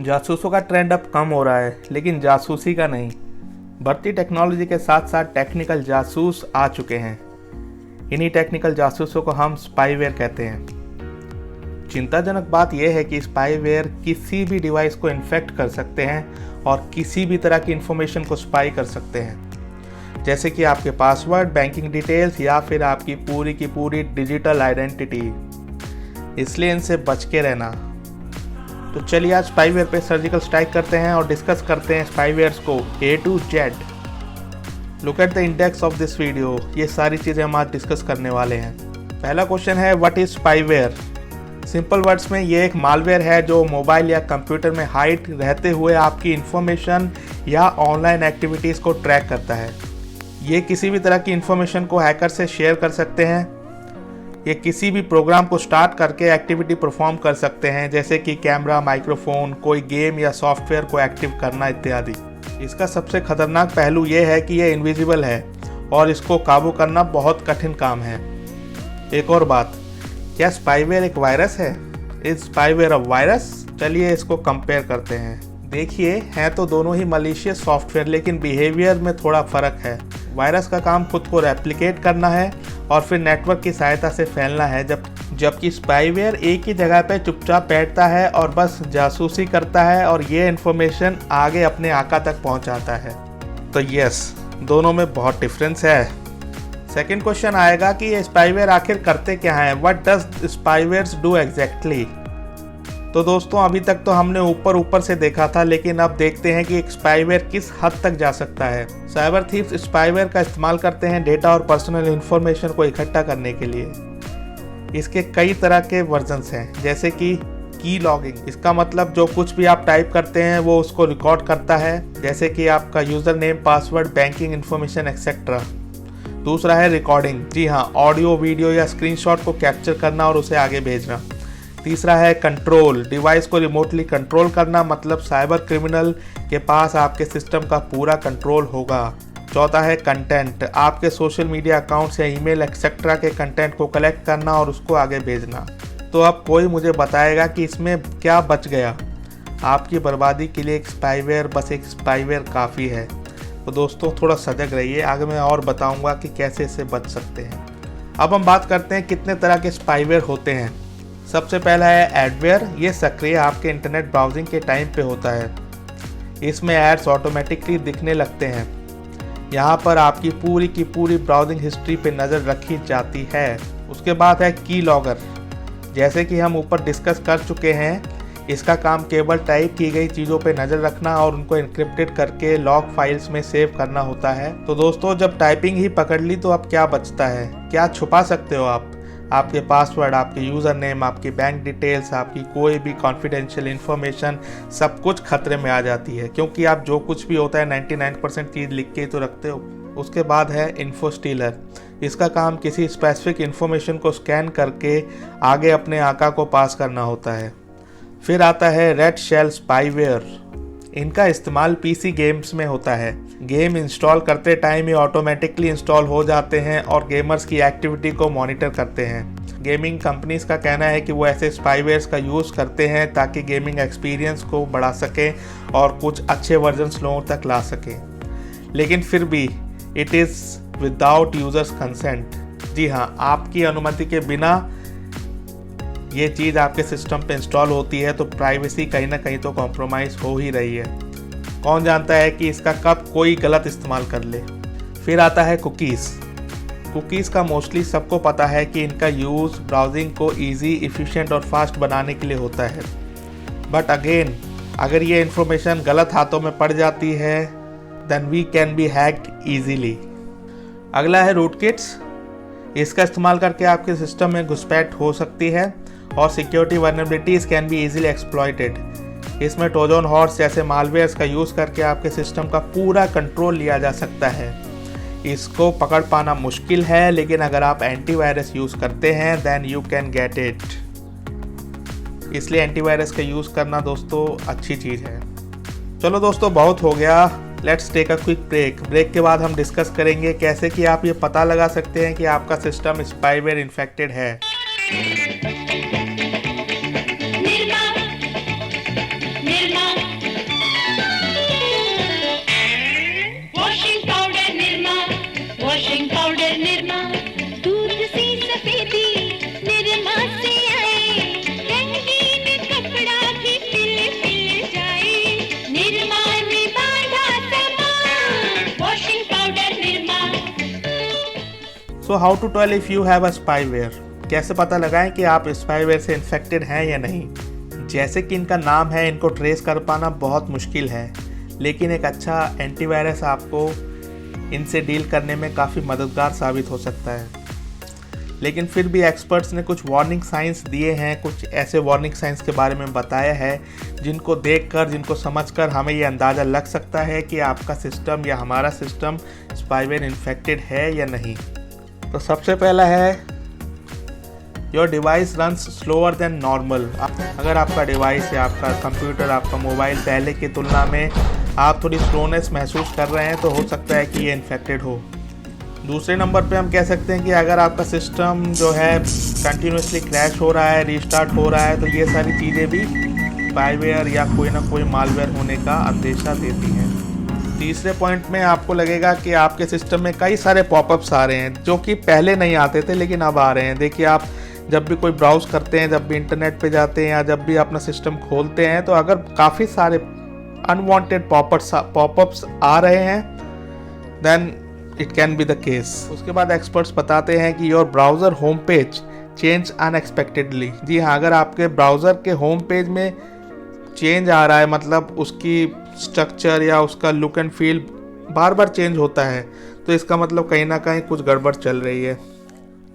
जासूसों का ट्रेंड अब कम हो रहा है, लेकिन जासूसी का नहीं। बढ़ती टेक्नोलॉजी के साथ साथ टेक्निकल जासूस आ चुके हैं। इन्हीं टेक्निकल जासूसों को हम स्पाईवेयर कहते हैं। चिंताजनक बात यह है कि स्पाईवेयर किसी भी डिवाइस को इन्फेक्ट कर सकते हैं और किसी भी तरह की इंफॉर्मेशन को स्पाई कर सकते हैं, जैसे कि आपके पासवर्ड, बैंकिंग डिटेल्स या फिर आपकी पूरी डिजिटल आइडेंटिटी। इसलिए इनसे बच के रहना। तो चलिए आज स्पाईवेयर पे सर्जिकल स्ट्राइक करते हैं और डिस्कस करते हैं स्पाईवेयर्स को A to Z। Look at the index of this video. ये सारी चीज़ें हम आज डिस्कस करने वाले हैं। पहला क्वेश्चन है, what is spyware? Simple words में ये एक मालवेयर है जो मोबाइल या कंप्यूटर में हाइड रहते हुए आपकी इंफॉर्मेशन या ऑनलाइन एक्टिविटीज़ को ट्रैक करता है। ये किसी भी तरह की इंफॉर्मेशन को हैकर से शेयर कर सकते हैं। ये किसी भी प्रोग्राम को स्टार्ट करके एक्टिविटी परफॉर्म कर सकते हैं, जैसे कि कैमरा, माइक्रोफोन, कोई गेम या सॉफ्टवेयर को एक्टिव करना इत्यादि। इसका सबसे खतरनाक पहलू ये है कि ये इनविजिबल है और इसको काबू करना बहुत कठिन काम है। एक और बात, क्या स्पाईवेयर एक वायरस है? Is spyware a virus? चलिए इसको कंपेयर करते हैं। देखिए, हैं तो दोनों ही मलिशियस सॉफ्टवेयर, लेकिन बिहेवियर में थोड़ा फ़र्क है। वायरस का काम खुद को रेप्लिकेट करना है और फिर नेटवर्क की सहायता से फैलना है, जबकि स्पाईवेयर एक ही जगह पर चुपचाप बैठता है और बस जासूसी करता है और ये इन्फॉर्मेशन आगे अपने आका तक पहुंचाता है। तो यस, दोनों में बहुत डिफरेंस है। सेकंड क्वेश्चन आएगा कि ये स्पाईवेयर आखिर करते क्या हैं? What does spywares do exactly? तो दोस्तों, अभी तक तो हमने ऊपर से देखा था, लेकिन अब देखते हैं कि एक स्पाईवेयर किस हद तक जा सकता है। साइबर थीव्स स्पाईवेयर का इस्तेमाल करते हैं डेटा और पर्सनल इंफॉर्मेशन को इकट्ठा करने के लिए। इसके कई तरह के वर्जन्स हैं, जैसे कि की लॉगिंग। इसका मतलब जो कुछ भी आप टाइप करते हैं वो उसको रिकॉर्ड करता है, जैसे कि आपका user name, password, banking information etcetera. दूसरा है रिकॉर्डिंग। जी हाँ, ऑडियो, वीडियो या स्क्रीनशॉट को कैप्चर करना और उसे आगे भेजना। तीसरा है कंट्रोल। डिवाइस को रिमोटली कंट्रोल करना, मतलब साइबर क्रिमिनल के पास आपके सिस्टम का पूरा कंट्रोल होगा। चौथा है कंटेंट। आपके सोशल मीडिया अकाउंट्स या ईमेल एक्सेट्रा के कंटेंट को कलेक्ट करना और उसको आगे भेजना। तो अब कोई मुझे बताएगा कि इसमें क्या बच गया? आपकी बर्बादी के लिए एक स्पाईवेयर, बस एक स्पाईवेयर काफ़ी है। तो दोस्तों, थोड़ा सजग रहिए, आगे मैं और बताऊंगा कि कैसे इससे बच सकते हैं। अब हम बात करते हैं कितने तरह के स्पाईवेयर होते हैं। सबसे पहला है एडवेयर। ये सक्रिय आपके इंटरनेट ब्राउजिंग के टाइम पे होता है। इसमें एड्स ऑटोमेटिकली दिखने लगते हैं। यहाँ पर आपकी पूरी ब्राउजिंग हिस्ट्री पे नज़र रखी जाती है। उसके बाद है की लॉगर। जैसे कि हम ऊपर डिस्कस कर चुके हैं, इसका काम केवल टाइप की गई चीज़ों पे नज़र रखना और उनको एन्क्रिप्टेड करके लॉग फाइल्स में सेव करना होता है। तो दोस्तों, जब टाइपिंग ही पकड़ ली तो अब क्या बचता है? क्या छुपा सकते हो आप? आपके पासवर्ड, आपके यूज़र नेम, आपकी बैंक डिटेल्स, आपकी कोई भी कॉन्फिडेंशियल इन्फॉर्मेशन, सब कुछ खतरे में आ जाती है, क्योंकि आप जो कुछ भी होता है 99% चीज़ लिख के तो रखते हो। उसके बाद है इन्फो स्टीलर। इसका काम किसी स्पेसिफिक इन्फॉर्मेशन को स्कैन करके आगे अपने आका को पास करना होता है। फिर आता है रेड शेल स्पाईवेयर। इनका इस्तेमाल पीसी गेम्स में होता है। गेम इंस्टॉल करते टाइम ये ऑटोमेटिकली इंस्टॉल हो जाते हैं और गेमर्स की एक्टिविटी को मॉनिटर करते हैं। गेमिंग कंपनीज का कहना है कि वो ऐसे स्पाईवेयर्स का यूज़ करते हैं ताकि गेमिंग एक्सपीरियंस को बढ़ा सकें और कुछ अच्छे वर्जन्स लोगों तक ला सकें, लेकिन फिर भी it is without users consent. जी हाँ, आपकी अनुमति के बिना ये चीज़ आपके सिस्टम पे इंस्टॉल होती है, तो प्राइवेसी कहीं ना कहीं तो कॉम्प्रोमाइज़ हो ही रही है। कौन जानता है कि इसका कब कोई गलत इस्तेमाल कर ले। फिर आता है कुकीज़। कुकीज़ का मोस्टली सबको पता है कि इनका यूज़ ब्राउजिंग को ईजी, इफ़िशिएंट और फास्ट बनाने के लिए होता है। बट अगेन, अगर ये इन्फॉर्मेशन गलत हाथों में पड़ जाती है, then we can be hacked easily. अगला है रूटकिट्स। इसका इस्तेमाल करके आपके सिस्टम में घुसपैठ हो सकती है और security vulnerabilities can be easily exploited. इसमें ट्रोजन हॉर्स जैसे मालवेयर्स का यूज़ करके आपके सिस्टम का पूरा कंट्रोल लिया जा सकता है। इसको पकड़ पाना मुश्किल है, लेकिन अगर आप एंटीवायरस यूज़ करते हैं then you can get it. इसलिए एंटीवायरस का यूज़ करना दोस्तों अच्छी चीज़ है। चलो दोस्तों, बहुत हो गया, let's take a quick break के बाद हम डिस्कस करेंगे कैसे कि आप ये पता लगा सकते हैं कि आपका सिस्टम स्पाईवेयर इन्फेक्टेड है। So how to tell if you have a spyware. कैसे पता लगाएं कि आप स्पाईवेयर से इन्फेक्टेड हैं या नहीं। जैसे कि इनका नाम है, इनको ट्रेस कर पाना बहुत मुश्किल है, लेकिन एक अच्छा एंटीवायरस आपको इनसे डील करने में काफ़ी मददगार साबित हो सकता है। लेकिन फिर भी एक्सपर्ट्स ने कुछ वार्निंग साइंस दिए हैं, कुछ ऐसे वार्निंग साइंस के बारे में बताया है जिनको देखकर, जिनको समझकर हमें ये अंदाज़ा लग सकता है कि आपका सिस्टम या हमारा सिस्टम स्पाईवेयर इन्फेक्टेड है या नहीं। तो सबसे पहला है, your device runs slower then normal. अगर आपका डिवाइस या आपका कंप्यूटर, आपका मोबाइल पहले की तुलना में आप थोड़ी स्लोनेस महसूस कर रहे हैं तो हो सकता है कि ये इन्फेक्टेड हो। दूसरे नंबर पे हम कह सकते हैं कि अगर आपका सिस्टम जो है कंटिन्यूसली क्रैश हो रहा है, रीस्टार्ट हो रहा है, तो ये सारी चीज़ें भी स्पाईवेयर या कोई ना कोई मालवेयर होने का अंदेशा देती हैं। तीसरे पॉइंट में आपको लगेगा कि आपके सिस्टम में कई सारे पॉपअप्स आ रहे हैं जो कि पहले नहीं आते थे लेकिन अब आ रहे हैं। देखिए, आप जब भी कोई ब्राउज़ करते हैं, जब भी इंटरनेट पे जाते हैं या जब भी अपना सिस्टम खोलते हैं, तो अगर काफ़ी सारे अनवांटेड पॉपअप्स आ रहे हैं, then it can be the case. उसके बाद एक्सपर्ट्स बताते हैं कि your browser home page change unexpectedly. जी हाँ, अगर आपके ब्राउज़र के होम पेज में चेंज आ रहा है, मतलब उसकी स्ट्रक्चर या उसका लुक एंड फील बार बार चेंज होता है, तो इसका मतलब कहीं ना कहीं कुछ गड़बड़ चल रही है।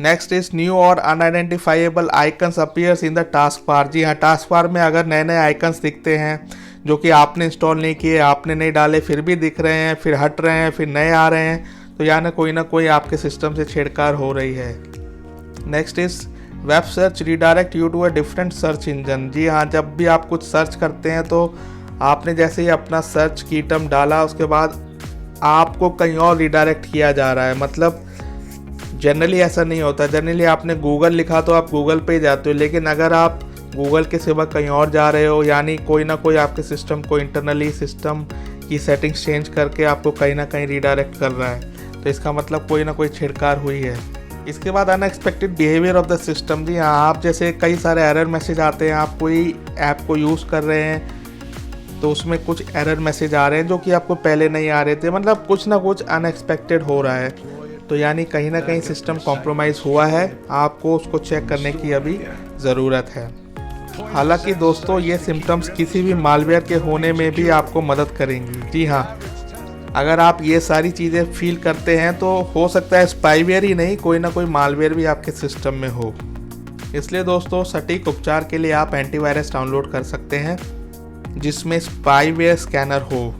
नेक्स्ट इज न्यू और unidentifiable icons appears in the task bar. जी हाँ, टास्क बार में अगर नए नए आइकन्स दिखते हैं जो कि आपने इंस्टॉल नहीं किए, आपने नहीं डाले, फिर भी दिख रहे हैं, फिर हट रहे हैं, फिर नए आ रहे हैं, तो या ना कोई आपके सिस्टम से छेड़छाड़ हो रही है। Next is web search redirect you to a different search engine. जी हाँ, जब भी आप कुछ सर्च करते हैं तो आपने जैसे ही अपना सर्च की टर्म डाला, उसके बाद आपको कहीं और रीडायरेक्ट किया जा रहा है। मतलब जनरली ऐसा नहीं होता। जनरली आपने गूगल लिखा तो आप गूगल पे ही जाते हो, लेकिन अगर आप गूगल के सिवा कहीं और जा रहे हो, यानी कोई ना कोई आपके सिस्टम को इंटरनली सिस्टम की सेटिंग्स चेंज करके आपको कहीं ना कहीं रीडायरेक्ट कर रहा है, तो इसका मतलब कोई ना कोई छेड़छाड़ हुई है। इसके बाद unexpected behaviour of the system. जी हाँ, आप जैसे कई सारे एरर मैसेज आते हैं, आप कोई ऐप को यूज़ कर रहे हैं तो उसमें कुछ एरर मैसेज आ रहे हैं जो कि आपको पहले नहीं आ रहे थे। मतलब कुछ ना कुछ अनएक्सपेक्टेड हो रहा है, तो यानी कहीं ना कहीं सिस्टम कॉम्प्रोमाइज़ हुआ है। आपको उसको चेक करने की अभी ज़रूरत है। हालांकि दोस्तों, ये सिम्टम्स किसी भी मालवेयर के होने में भी आपको मदद करेंगी। जी हाँ, अगर आप ये सारी चीज़ें फील करते हैं तो हो सकता है स्पाईवेयर ही नहीं, कोई ना कोई मालवेयर भी आपके सिस्टम में हो। इसलिए दोस्तों, सटीक उपचार के लिए आप एंटीवायरस डाउनलोड कर सकते हैं जिसमें स्पाईवेयर स्कैनर हो।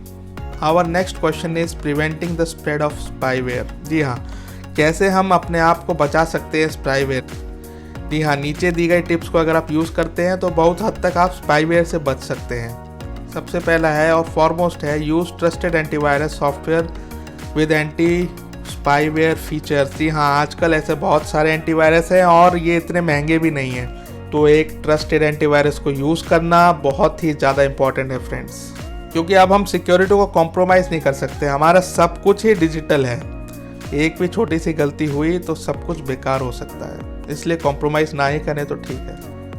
Our next question is preventing the spread of spyware. जी हाँ, कैसे हम अपने आप को बचा सकते हैं स्पाईवेयर। जी हाँ, नीचे दी गई टिप्स को अगर आप यूज़ करते हैं तो बहुत हद तक आप स्पाईवेयर से बच सकते हैं। सबसे पहला है और फॉरमोस्ट है, use trusted antivirus software with anti spyware features. जी हाँ, आजकल ऐसे बहुत सारे एंटीवायरस हैं और ये इतने महंगे भी नहीं हैं, तो एक ट्रस्टेड एंटीवायरस को यूज़ करना बहुत ही ज़्यादा इंपॉर्टेंट है फ्रेंड्स, क्योंकि अब हम सिक्योरिटी को कॉम्प्रोमाइज़ नहीं कर सकते। हमारा सब कुछ ही डिजिटल है, एक भी छोटी सी गलती हुई तो सब कुछ बेकार हो सकता है, इसलिए कॉम्प्रोमाइज़ ना ही करें तो ठीक है।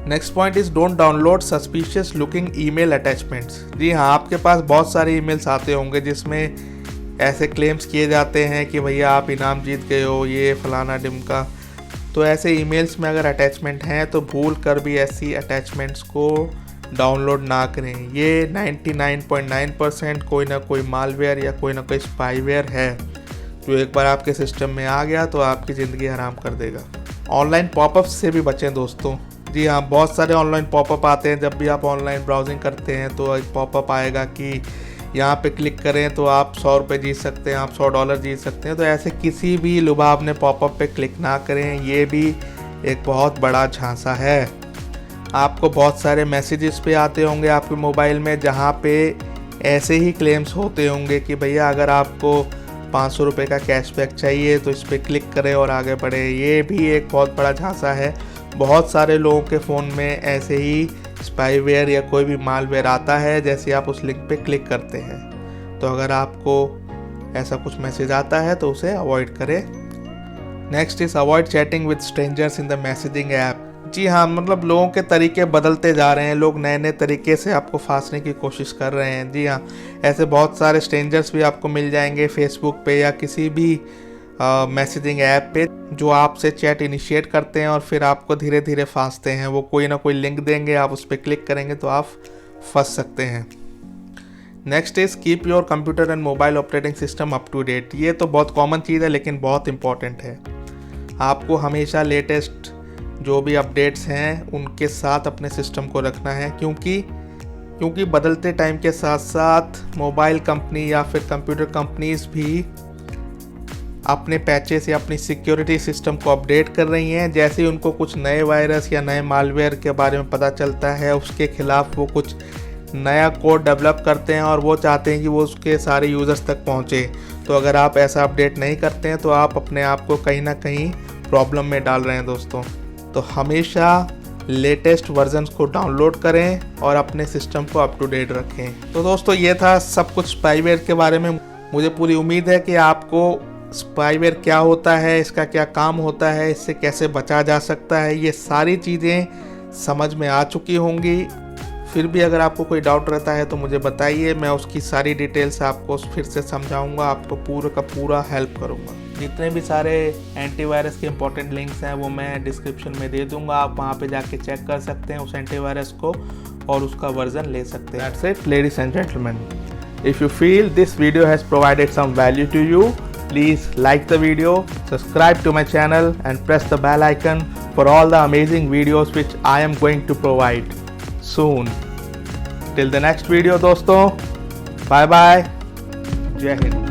Next point is don't download suspicious looking email attachments. जी हाँ, आपके पास बहुत सारे ईमेल्स आते होंगे जिसमें ऐसे क्लेम्स किए जाते हैं कि भैया आप इनाम जीत गए हो, ये फलाना डिमका। तो ऐसे ईमेल्स में अगर अटैचमेंट हैं तो भूल कर भी ऐसी अटैचमेंट्स को डाउनलोड ना करें। ये 99.9% कोई ना कोई मालवेयर या कोई ना कोई स्पाईवेयर है जो एक बार आपके सिस्टम में आ गया तो आपकी ज़िंदगी हराम कर देगा। ऑनलाइन पॉपअप्स से भी बचें दोस्तों। जी हाँ, बहुत सारे ऑनलाइन पॉपअप आते हैं। जब भी आप ऑनलाइन ब्राउजिंग करते हैं तो एक पॉपअप आएगा कि यहाँ पे क्लिक करें तो आप 100 रुपये जीत सकते हैं, आप $100 जीत सकते हैं। तो ऐसे किसी भी लुभावने पॉपअप पे क्लिक ना करें, ये भी एक बहुत बड़ा झांसा है। आपको बहुत सारे मैसेजेस पे आते होंगे आपके मोबाइल में जहाँ पे ऐसे ही क्लेम्स होते होंगे कि भैया अगर आपको 500 रुपये का कैशबैक चाहिए तो इस पर क्लिक करें और आगे बढ़े। ये भी एक बहुत बड़ा झांसा है। बहुत सारे लोगों के फ़ोन में ऐसे ही स्पाईवेयर या कोई भी मालवेयर आता है जैसे आप उस लिंक पे क्लिक करते हैं। तो अगर आपको ऐसा कुछ मैसेज आता है तो उसे अवॉइड करें। Next is avoid chatting with strangers in the messaging app. जी हाँ, मतलब लोगों के तरीके बदलते जा रहे हैं। लोग नए नए तरीके से आपको फांसने की कोशिश कर रहे हैं। जी हाँ, ऐसे बहुत सारे स्ट्रेंजर्स भी आपको मिल जाएंगे फेसबुक पे या किसी भी मैसेजिंग ऐप पे, जो आपसे चैट इनिशिएट करते हैं और फिर आपको धीरे धीरे फांसते हैं। वो कोई ना कोई लिंक देंगे, आप उस पर क्लिक करेंगे तो आप फंस सकते हैं। Next is keep your computer and mobile operating system up to date. ये तो बहुत कॉमन चीज़ है लेकिन बहुत इंपॉर्टेंट है। आपको हमेशा लेटेस्ट जो भी अपडेट्स हैं उनके साथ अपने सिस्टम को रखना है, क्योंकि बदलते टाइम के साथ साथ मोबाइल कंपनी या फिर कंप्यूटर कंपनीज भी अपने पैचेस या अपनी सिक्योरिटी सिस्टम को अपडेट कर रही हैं। जैसे ही उनको कुछ नए वायरस या नए मालवेयर के बारे में पता चलता है, उसके खिलाफ वो कुछ नया कोड डेवलप करते हैं और वो चाहते हैं कि वो उसके सारे यूज़र्स तक पहुंचे। तो अगर आप ऐसा अपडेट नहीं करते हैं तो आप अपने आप को कहीं ना कहीं प्रॉब्लम में डाल रहे हैं दोस्तों। तो हमेशा लेटेस्ट वर्जन्स को डाउनलोड करें और अपने सिस्टम को अप टू डेट रखें। तो दोस्तों ये था सब कुछ स्पाईवेयर के बारे में। मुझे पूरी उम्मीद है कि आपको स्पाईवेयर क्या होता है, इसका क्या काम होता है, इससे कैसे बचा जा सकता है, ये सारी चीज़ें समझ में आ चुकी होंगी। फिर भी अगर आपको कोई डाउट रहता है तो मुझे बताइए, मैं उसकी सारी डिटेल्स आपको फिर से समझाऊंगा, आपको पूरा का पूरा हेल्प करूंगा। जितने भी सारे एंटीवायरस के इंपॉर्टेंट लिंक्स हैं वो मैं डिस्क्रिप्शन में दे दूंगा, आप वहां पे जाके चेक कर सकते हैं उस एंटीवायरस को और उसका वर्जन ले सकते हैं। That's it, ladies and gentlemen. If you feel this video has provided some value to you, please like the video, subscribe to my channel and press the bell icon for all the amazing videos which I am going to provide soon. Till the next video दोस्तों, bye bye, जय हिंद।